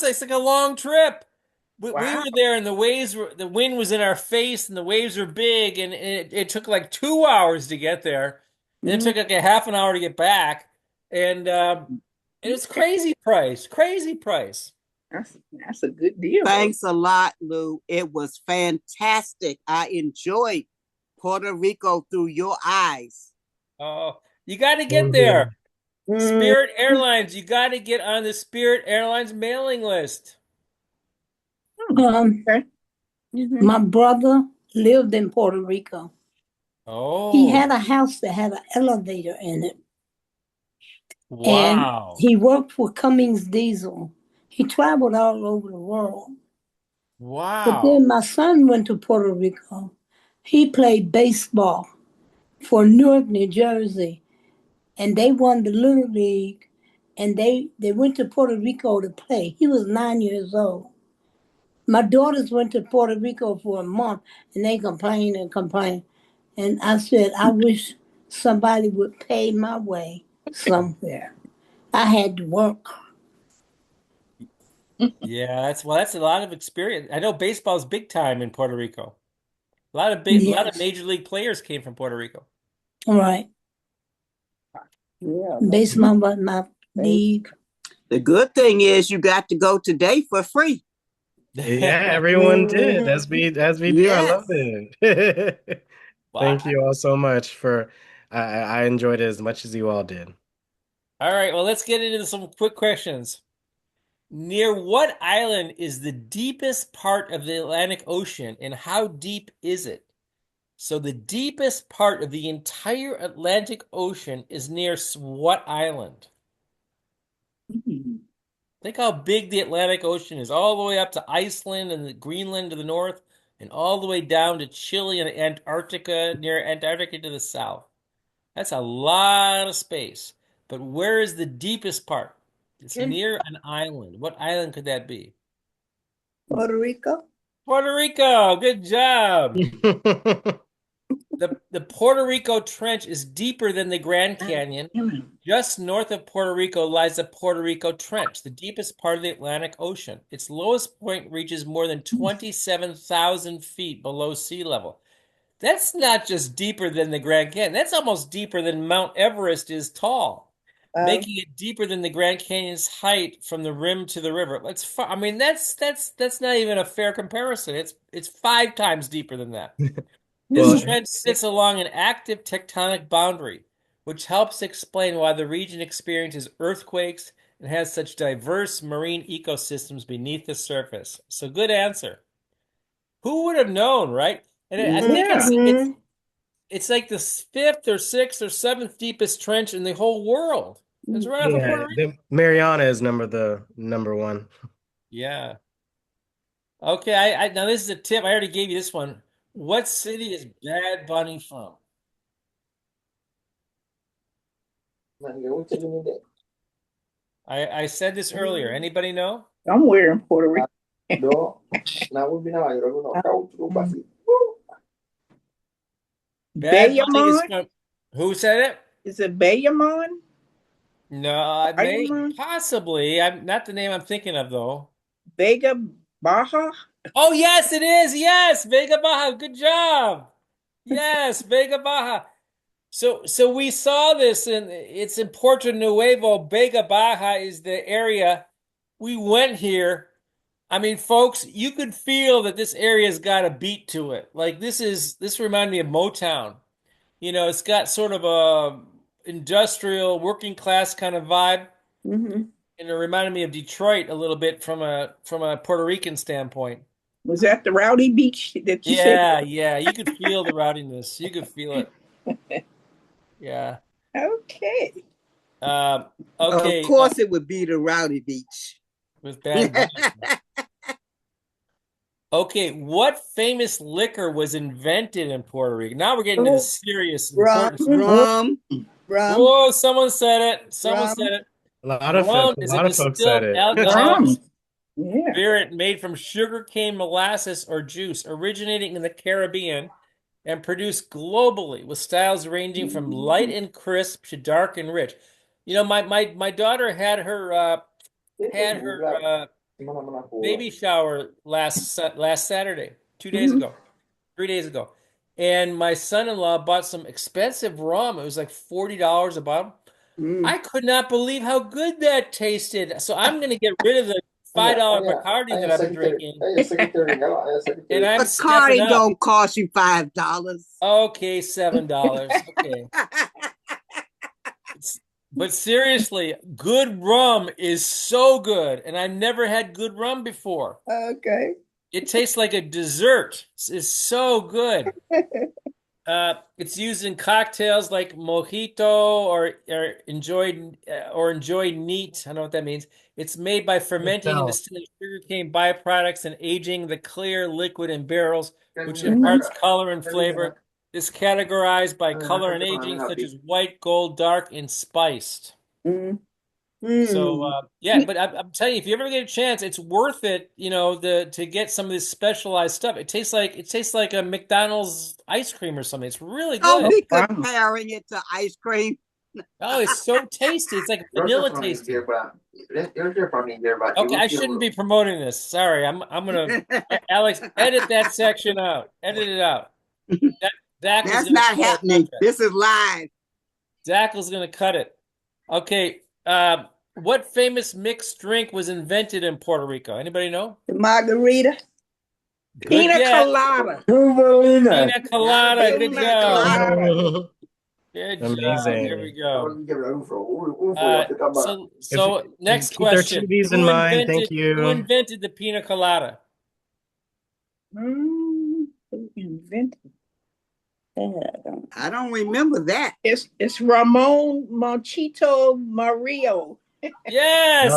it's like a long trip. We were there, and the wind was in our face, and the waves were big, and it took like 2 hours to get there, and it took like a half an hour to get back, and it was crazy price. That's a good deal. Thanks a lot, Lou. It was fantastic. I enjoyed Puerto Rico through your eyes. Oh, you got to get there. Spirit Airlines, you got to get on the Spirit Airlines mailing list. My brother lived in Puerto Rico. Oh. He had a house that had an elevator in it. Wow. And he worked for Cummings Diesel. He traveled all over the world. Wow. But then my son went to Puerto Rico. He played baseball for Newark, New Jersey. And they won the Little League. And they went to Puerto Rico to play. He was 9 years old. My daughters went to Puerto Rico for a month, and they complained and complained. And I said, I wish somebody would pay my way somewhere. I had to work. Yeah, that's a lot of experience. I know baseball's big time in Puerto Rico. A lot of major league players came from Puerto Rico. All right. Yeah. Baseball was my league. The good thing is you got to go today for free. Yeah, everyone did. As we do. I love it. Thank you all so much for I enjoyed it as much as you all did. All right, well, let's get into some quick questions. Near what island is the deepest part of the Atlantic Ocean, and how deep is it? So the deepest part of the entire Atlantic Ocean is near what island? Think how big the Atlantic Ocean is, all the way up to Iceland and the Greenland to the north, and all the way down to Chile and Antarctica, near Antarctica to the south. That's a lot of space. But where is the deepest part? It's near an island. What island could that be? Puerto Rico. Puerto Rico. Good job. The Puerto Rico Trench is deeper than the Grand Canyon. Just north of Puerto Rico lies the Puerto Rico Trench, the deepest part of the Atlantic Ocean. Its lowest point reaches more than 27,000 feet below sea level. That's not just deeper than the Grand Canyon. That's almost deeper than Mount Everest is tall, making it deeper than the Grand Canyon's height from the rim to the river. That's far. I mean, that's not even a fair comparison. It's 5 times deeper than that. This trench sits along an active tectonic boundary, which helps explain why the region experiences earthquakes and has such diverse marine ecosystems beneath the surface. So good answer. Who would have known, right? And I think it's like the 5th or 6th or 7th deepest trench in the whole world. It's right off of Puerto Rico. Mariana is number 1. Yeah. Okay, now this is a tip. I already gave you this one. What city is Bad Bunny from? I said this earlier. Anybody know? Somewhere in Puerto Rico. Bad Bunny is from, who said it? Is it Bayamon? No, possibly. I'm not the name I'm thinking of though. Vega Baja? Oh, yes, it is. Yes, Vega Baja. Good job. Yes, Vega Baja. So we saw this, and it's in Puerto Nuevo. Vega Baja is the area. We went here. I mean, folks, you could feel that this area's got a beat to it. Like this reminded me of Motown. You know, it's got sort of a industrial, working class kind of vibe. Mm-hmm. And it reminded me of Detroit a little bit from a Puerto Rican standpoint. Was that the rowdy beach that you said? Yeah. You could feel the rowdiness. You could feel it. Yeah. Okay. Okay. Of course, it would be the rowdy beach. With Bad Bunny. Okay, what famous liquor was invented in Puerto Rico? Now we're getting into serious important stuff. Rum. Whoa, someone said it. Someone said it. A lot of folks said it. Alcoholic spirit made from sugarcane molasses or juice, originating in the Caribbean and produced globally with styles ranging from light and crisp to dark and rich. You know, my daughter had her baby shower last Saturday, 2 days ago, 3 days ago. And my son-in-law bought some expensive rum. It was like $40 a bottle. I could not believe how good that tasted. So I'm going to get rid of the $5 Bacardi that I've been drinking. And I'm Bacardi don't cost you $5. Okay, $7. Okay. But seriously, good rum is so good. And I've never had good rum before. Okay. It tastes like a dessert. It's so good. It's used in cocktails like mojito or enjoy neat. I don't know what that means. It's made by fermenting and distilling sugarcane byproducts and aging the clear liquid in barrels, which imparts color and flavor. It's categorized by color and aging, such as white, gold, dark, and spiced. So yeah, but I'm telling you, if you ever get a chance, it's worth it. You know, to get some of this specialized stuff. It tastes like a McDonald's ice cream or something. It's really good. Don't be comparing it to ice cream. Oh, it's so tasty. It's like vanilla tasty. Okay, I shouldn't be promoting this. Sorry, I'm gonna Alex, edit that section out. Edit it out. That's not happening. This is live. Zach is gonna cut it. Okay. What famous mixed drink was invented in Puerto Rico? Anybody know? The margarita. Pina colada. Pina colada. Good job. Good job. Amazing. There we go. So If next keep their question. TVs in mind, thank Who you. invented the pina colada? Who invented that? I don't remember that. It's Ramon Monchito Mario. Yes,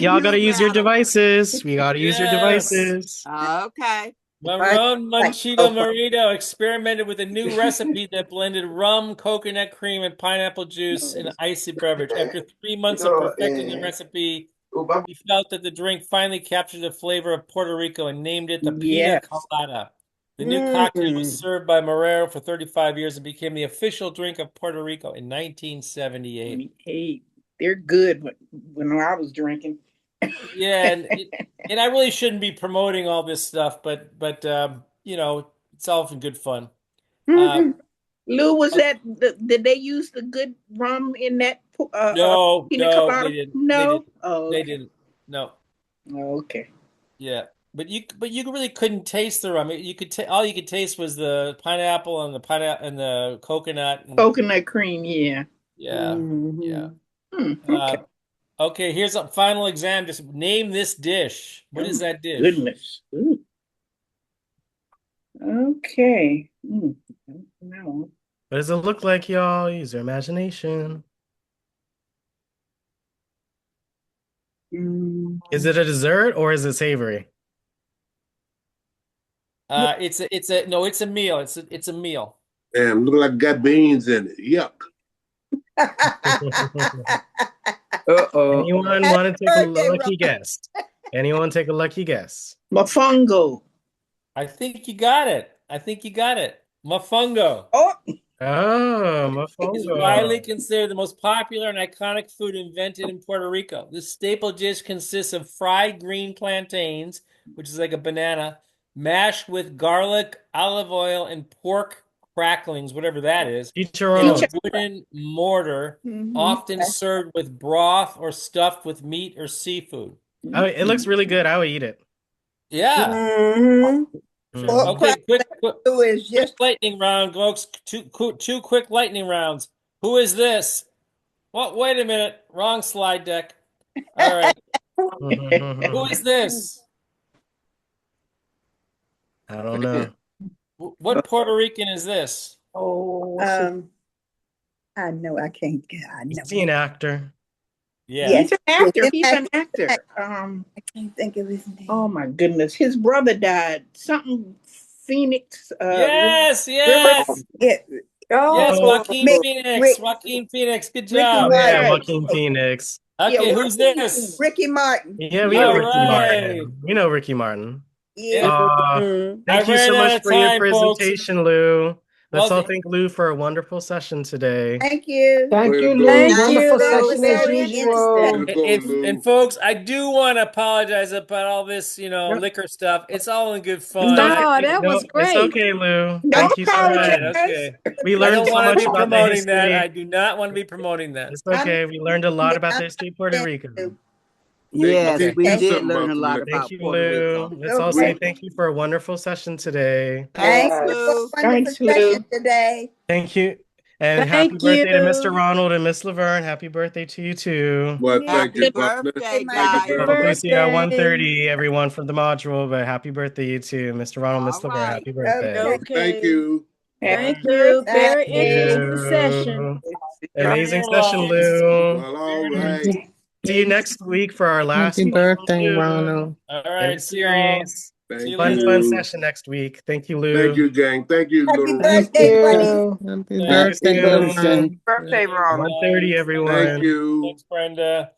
Y'all gotta use your devices. We gotta use your devices. Okay. Ramon Monchito Marito experimented with a new recipe that blended rum, coconut cream, and pineapple juice in an icy beverage. After 3 months of perfecting the recipe, he felt that the drink finally captured the flavor of Puerto Rico and named it the Pina Colada. The new cocktail was served by Marrero for 35 years and became the official drink of Puerto Rico in 1978. Hey, they're good when I was drinking. Yeah, and I really shouldn't be promoting all this stuff, but you know, it's all in good fun. Lou, was that did they use the good rum in that No, pina no, colada? they didn't. No, They didn't. No. Okay. Yeah, but you really couldn't taste the rum. You could all you could taste was the pineapple and the coconut. Coconut cream, yeah. Yeah, yeah. Okay. Okay, here's a final exam. Just name this dish. What is that dish? Goodness. Ooh. Okay. No. What does it look like, y'all? Use your imagination. Is it a dessert or is it savory? It's a meal. It's a meal. Damn, look like it got beans in it. Yuck. Anyone want to take a lucky guess? Anyone take a lucky guess? Mofongo. I think you got it. Mofongo. Oh, mofongo. It's widely considered the most popular and iconic food invented in Puerto Rico. This staple dish consists of fried green plantains, which is like a banana, mashed with garlic, olive oil, and pork cracklings, whatever that is, in a wooden mortar, often served with broth or stuffed with meat or seafood. Oh, it looks really good. I would eat it. Yeah. Okay, quick lightning round, folks. Two quick lightning rounds. Who is this? Well, wait a minute. Wrong slide deck. All right. Who is this? I don't know. What Puerto Rican is this? I know I can't. I know. Is he an actor? Yeah. He's an actor. He's an actor. I can't think of his name. Oh my goodness. His brother died. Something Phoenix. Yes. Yes, Joaquin Phoenix. Joaquin Phoenix. Good job. Yeah, Joaquin Phoenix. Okay, who's this? Ricky Martin. Yeah, we know Ricky Martin. We know Ricky Martin. Yeah. Thank you so much for your presentation, Lou. Let's Well, all thank Lou for a wonderful session today. Thank you. Thank you, Lou. Thank you. Wonderful That was session as very usual. interesting. And folks, I do want to apologize about all this, liquor stuff. It's all in good fun. was great. It's okay, Lou. Thank you so much. Okay. We I learned don't so want to much be about the promoting that. history. I do not want to be promoting that. It's okay. We learned a lot about the history of Puerto Rico. Yes, we Thank did you. learn a lot Thank about you, Puerto Lou. Rico. Let's all say thank you for a wonderful session today. Thanks, Lou. Wonderful session today. Thank you. And happy birthday to Mr. Ronald and Miss Laverne. Happy birthday to you too. Well, thank you, partner. Hopefully see you at 1:30, everyone from the module. But happy birthday, you too, Mr. Ronald, Miss Laverne. Happy birthday. Thank you. Thank you. Very interesting session. Amazing session, Lou. Well, all right. See you next week for our last Happy birthday, Ronald. All right, see you all. Series. Fun session next week. Thank you, Lou. Thank you, gang. Thank you, Happy little birthday, buddy. Happy birthday, Lou. Lou. Birthday, Ronald. 1:30, everyone. Thank you. Thanks, Brenda.